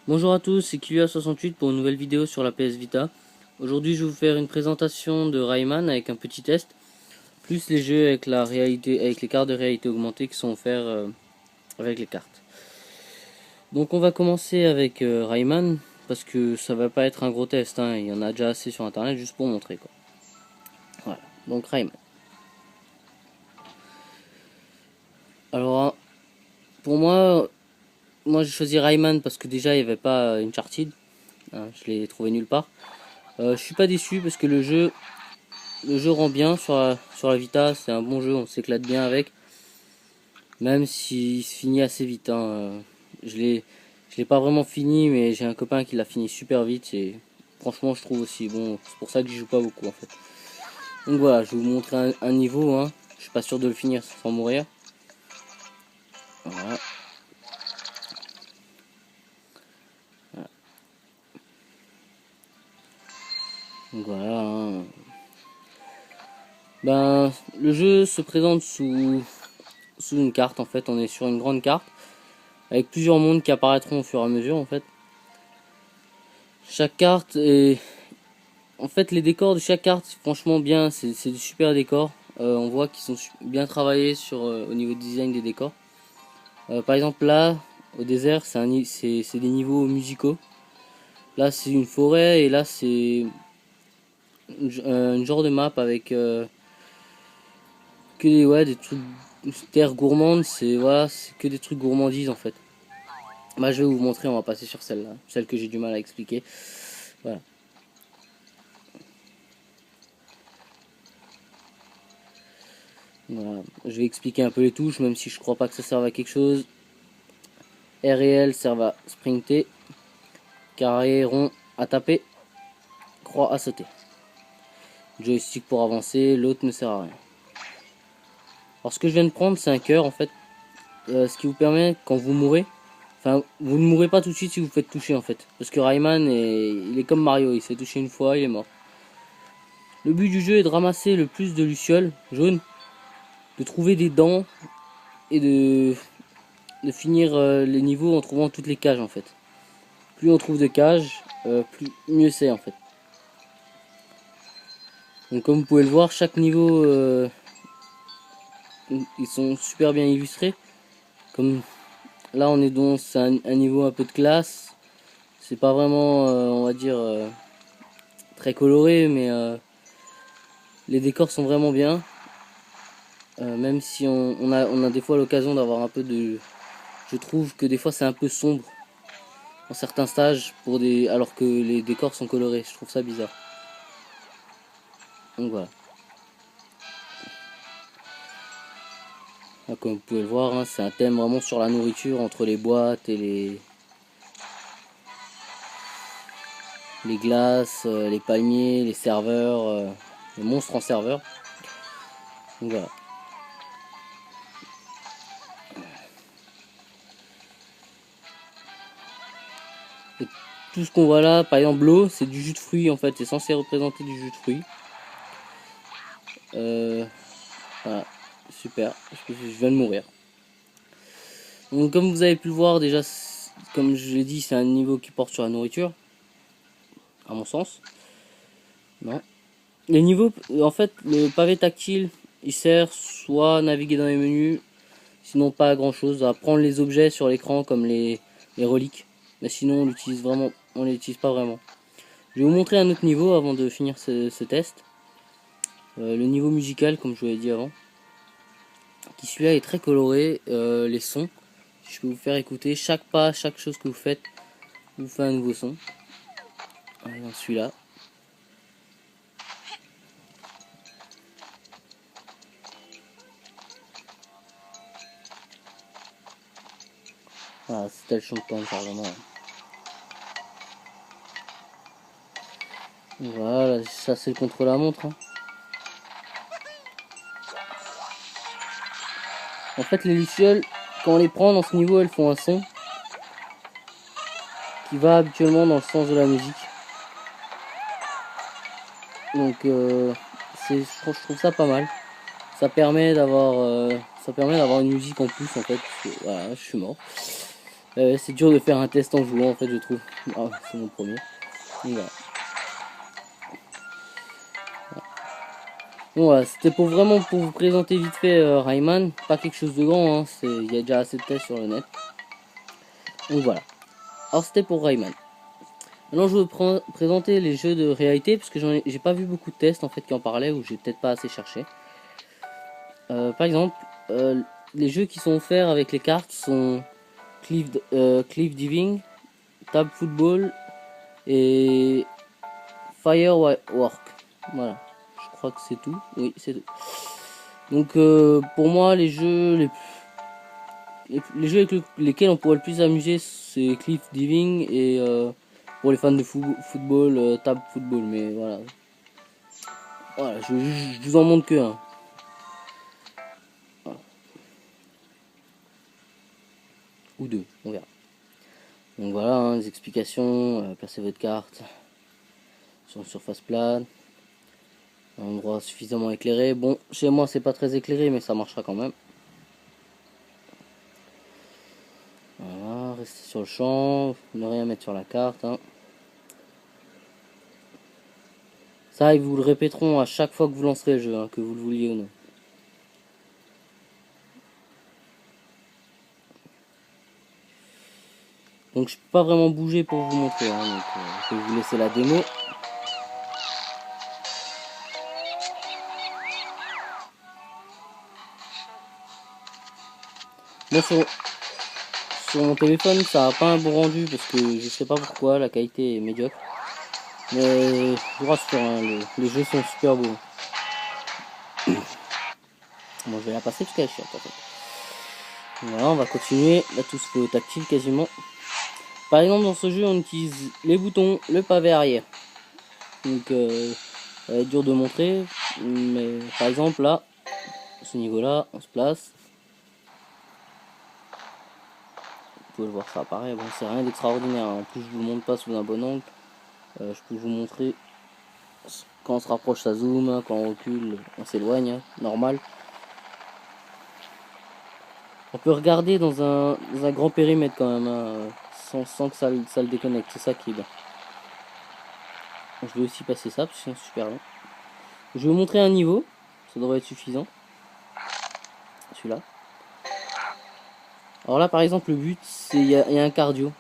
Bonjour à tous, c'est Kilia68 pour une nouvelle vidéo sur la PS Vita. Aujourd'hui je vais vous faire une présentation de Rayman avec un petit test, plus les jeux avec la réalité, avec les cartes de réalité augmentée qui sont offerts avec les cartes. Donc on va commencer avec Rayman, parce que ça va pas être un gros test, hein. Il y en a déjà assez sur internet juste pour montrer quoi. Voilà, donc Rayman. Alors pour moi j'ai choisi Rayman parce que déjà il n'y avait pas Uncharted, hein, je l'ai trouvé nulle part. Je suis pas déçu parce que le jeu rend bien sur la Vita, c'est un bon jeu, on s'éclate bien avec. Même s'il se finit assez vite, hein. Je l'ai pas vraiment fini, mais j'ai un copain qui l'a fini super vite et franchement je trouve aussi bon. C'est pour ça que j'y joue pas beaucoup en fait. Donc voilà, je vais vous montrer un niveau, hein. Je suis pas sûr de le finir sans mourir. Voilà. Donc voilà, hein. Ben, le jeu se présente sous une carte en fait. On est sur une grande carte avec plusieurs mondes qui apparaîtront au fur et à mesure en fait. Chaque carte est En fait, les décors de chaque carte, franchement bien, c'est des super décors. On voit qu'ils sont bien travaillés au niveau design des décors. Par exemple, là, au désert, c'est des niveaux musicaux. Là, c'est une forêt et là, c'est une genre de map avec ouais, des trucs, terre gourmande. C'est que des trucs gourmandises en fait. Bah, je vais vous montrer, on va passer sur celle-là, celle que j'ai du mal à expliquer. Voilà. Voilà. Je vais expliquer un peu les touches, même si je crois pas que ça serve à quelque chose. R et L servent à sprinter, carré rond à taper, croix à sauter. Joystick pour avancer, l'autre ne sert à rien. Alors ce que je viens de prendre, c'est un cœur en fait, ce qui vous permet quand vous mourrez, enfin vous ne mourrez pas tout de suite si vous faites toucher en fait, parce que Rayman il est comme Mario, il s'est touché une fois, il est mort. Le but du jeu est de ramasser le plus de lucioles jaunes, de trouver des dents et de finir les niveaux en trouvant toutes les cages en fait. Plus on trouve de cages, plus mieux c'est en fait. Donc comme vous pouvez le voir, chaque niveau, ils sont super bien illustrés. Comme là, on est dans un niveau un peu de classe. C'est pas vraiment, on va dire, très coloré, mais les décors sont vraiment bien. Même si on a des fois l'occasion d'avoir un peu de... Je trouve que des fois c'est un peu sombre en certains stages alors que les décors sont colorés. Je trouve ça bizarre. Donc voilà. Là, comme vous pouvez le voir, hein, c'est un thème vraiment sur la nourriture entre les boîtes et les glaces, les palmiers, les serveurs, les monstres en serveur. Donc voilà. Et tout ce qu'on voit là, par exemple l'eau, c'est du jus de fruits en fait, c'est censé représenter du jus de fruits. Voilà, super, je viens de mourir. Donc comme vous avez pu le voir déjà, comme je l'ai dit, c'est un niveau qui porte sur la nourriture, à mon sens. Non. Les niveaux, en fait, le pavé tactile, il sert soit à naviguer dans les menus, sinon pas à grand chose, à prendre les objets sur l'écran comme les reliques. Mais sinon on l'utilise pas vraiment. Je vais vous montrer un autre niveau avant de finir ce test. Le niveau musical, comme je vous l'ai dit avant. Qui celui-là est très coloré. Les sons, je peux vous faire écouter chaque pas, chaque chose que vous faites, vous fait un nouveau son. Allez, dans celui-là. Voilà, c'était le chant de temps, vraiment. Voilà, ça c'est le contre-la-montre. Hein. En fait, les lucioles, quand on les prend dans ce niveau, elles font un son qui va habituellement dans le sens de la musique. Donc, je trouve ça pas mal. Ça permet d'avoir une musique en plus en fait. Voilà, je suis mort. C'est dur de faire un test en jouant en fait, je trouve. Ah, c'est mon premier. Donc, voilà. Bon, voilà, c'était pour vraiment pour vous présenter vite fait Rayman, pas quelque chose de grand, hein, il y a déjà assez de tests sur le net. Donc voilà. Alors c'était pour Rayman. Maintenant je vais présenter les jeux de réalité parce que j'ai pas vu beaucoup de tests en fait qui en parlaient ou j'ai peut-être pas assez cherché. Par exemple, les jeux qui sont offerts avec les cartes sont Cliff Diving, Tab Football et Firework. Voilà. Je crois que c'est tout. Oui, c'est tout. Donc pour moi les jeux avec lesquels on pourrait le plus s'amuser c'est Cliff Diving et pour les fans de football, Tab Football. Mais voilà. Voilà, je vous en montre que un. Voilà. Ou deux, on verra. Donc voilà, hein, les explications, placez votre carte sur une surface plate, un endroit suffisamment éclairé. Bon, chez moi c'est pas très éclairé mais ça marchera quand même. Voilà, restez sur le champ, ne rien mettre sur la carte. Hein. Ça, ils vous le répéteront à chaque fois que vous lancerez le jeu, hein, que vous le vouliez ou non. Donc je peux pas vraiment bouger pour vous montrer, hein, donc je vais vous laisser la démo. Bon, sur mon téléphone ça a pas un bon rendu parce que je sais pas pourquoi, la qualité est médiocre. Mais je vous rassure, hein, les jeux sont super beaux. Bon, je vais la passer parce qu'elle est chiante en fait. Voilà, on va continuer. Là tout se fait au tactile quasiment. Par exemple dans ce jeu on utilise les boutons, le pavé arrière. Donc ça va être dur de montrer. Mais par exemple là, à ce niveau là, on se place. Vous pouvez le voir, ça apparaît. Bon, c'est rien d'extraordinaire. En plus, je vous le montre pas sous un bon angle. Je peux vous montrer quand on se rapproche, ça zoome. Quand on recule, on s'éloigne. Normal. On peut regarder dans un grand périmètre quand même, hein, sans que ça le déconnecte. C'est ça qui est bien. Je vais aussi passer ça parce que c'est super long. Je vais vous montrer un niveau. Ça devrait être suffisant. Celui-là. Alors là, par exemple, le but, c'est il y a un cardio.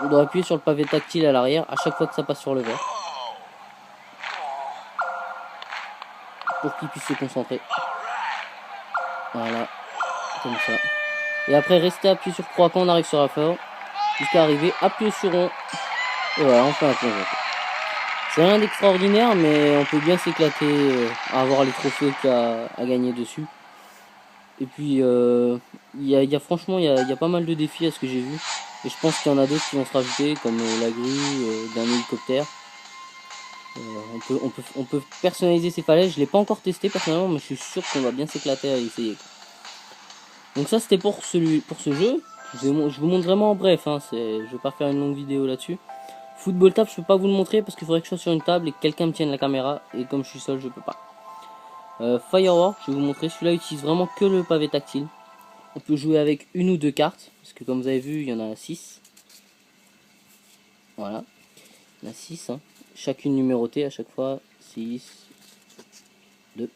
On doit appuyer sur le pavé tactile à l'arrière à chaque fois que ça passe sur le verre. Pour qu'il puisse se concentrer. Voilà. Comme ça. Et après, rester appuyé sur 3 quand on arrive sur la fin. Jusqu'à arriver, appuyer sur rond. Et voilà, on fait un plongeon. C'est rien d'extraordinaire, mais on peut bien s'éclater à avoir les trophées qu'il y a à gagner dessus. Et puis, franchement, il y a pas mal de défis à ce que j'ai vu. Et je pense qu'il y en a d'autres qui vont se rajouter, comme la grue d'un hélicoptère. On peut personnaliser ces falaises. Je l'ai pas encore testé personnellement, mais je suis sûr qu'on va bien s'éclater à essayer. Donc ça, c'était pour ce jeu. Je vous montre vraiment en bref. Hein, je vais pas faire une longue vidéo là-dessus. Football table, je peux pas vous le montrer parce qu'il faudrait que je sois sur une table et que quelqu'un me tienne la caméra. Et comme je suis seul, je peux pas. Firework, je vais vous montrer. Celui-là utilise vraiment que le pavé tactile. On peut jouer avec une ou deux cartes. Parce que comme vous avez vu, il y en a 6. Voilà. Il y en a 6. Hein. Chacune numérotée à chaque fois. 6. 2.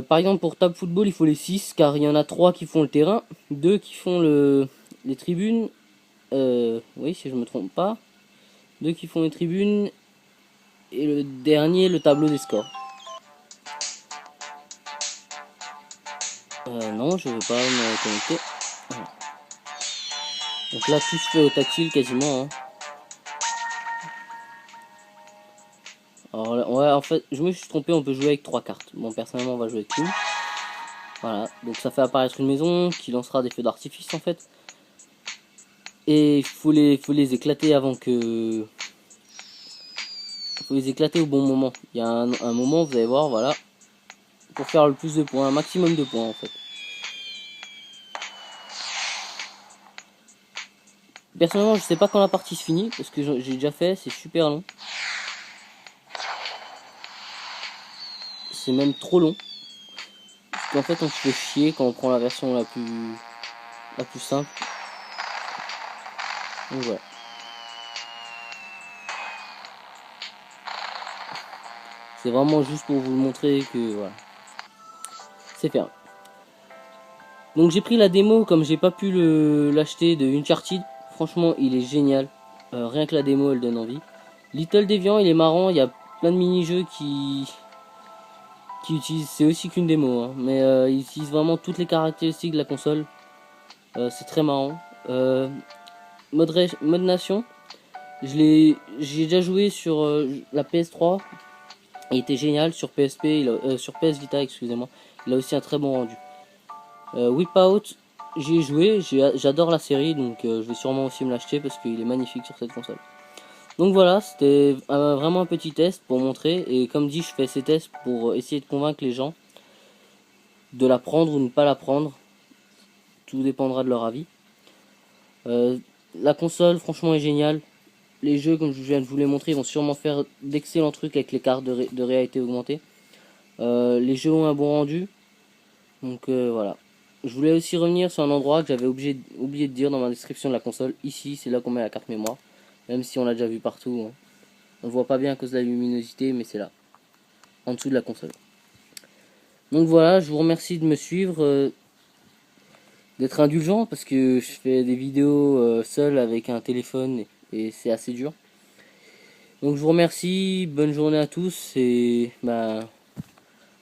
Par exemple, pour table football, il faut les 6. Car il y en a 3 qui font le terrain. 2 qui font les tribunes. Oui, si je me trompe pas. 2 qui font les tribunes. Et le dernier, le tableau des scores. Non, je ne veux pas me connecter. Voilà. Donc là, tout se fait au tactile quasiment. Hein. Alors là, ouais, en fait, je me suis trompé, on peut jouer avec 3 cartes. Bon, personnellement, on va jouer avec une. Voilà, donc ça fait apparaître une maison qui lancera des feux d'artifice en fait. Et il faut les éclater avant que... faut les éclater au bon moment. Il y a un moment, vous allez voir, voilà. Pour faire le plus de points, un maximum de points en fait. Personnellement, je sais pas quand la partie se finit, parce que j'ai déjà fait, c'est super long. C'est même trop long. Parce qu'en fait, on se fait chier quand on prend la version la plus simple. Donc voilà. C'est vraiment juste pour vous montrer que voilà, c'est fait. Donc j'ai pris la démo comme j'ai pas pu l'acheter de Uncharted. Franchement, il est génial. Rien que la démo, elle donne envie. Little Deviant, il est marrant. Il y a plein de mini-jeux qui utilisent. C'est aussi qu'une démo, hein, mais ils utilisent vraiment toutes les caractéristiques de la console. C'est très marrant. Mode Nation, j'ai déjà joué sur la PS3. Il était génial sur PSP, sur PS Vita, excusez-moi. Il a aussi un très bon rendu. Whip Out, j'y ai joué, j'adore la série, donc je vais sûrement aussi me l'acheter parce qu'il est magnifique sur cette console. Donc voilà, c'était vraiment un petit test pour montrer, et comme dit, je fais ces tests pour essayer de convaincre les gens de la prendre ou ne pas la prendre. Tout dépendra de leur avis. La console, franchement, est géniale. Les jeux, comme je viens de vous les montrer, vont sûrement faire d'excellents trucs avec les cartes de réalité augmentée. Les jeux ont un bon rendu, donc voilà. Je voulais aussi revenir sur un endroit que j'avais oublié de dire dans ma description de la console. Ici, c'est là qu'on met la carte mémoire. Même si on l'a déjà vu partout, hein. On ne voit pas bien à cause de la luminosité, mais c'est là, en dessous de la console. Donc voilà, je vous remercie de me suivre, d'être indulgent, parce que je fais des vidéos seul avec un téléphone, et c'est assez dur. Donc je vous remercie, bonne journée à tous, et bah,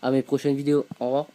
à mes prochaines vidéos. Au revoir.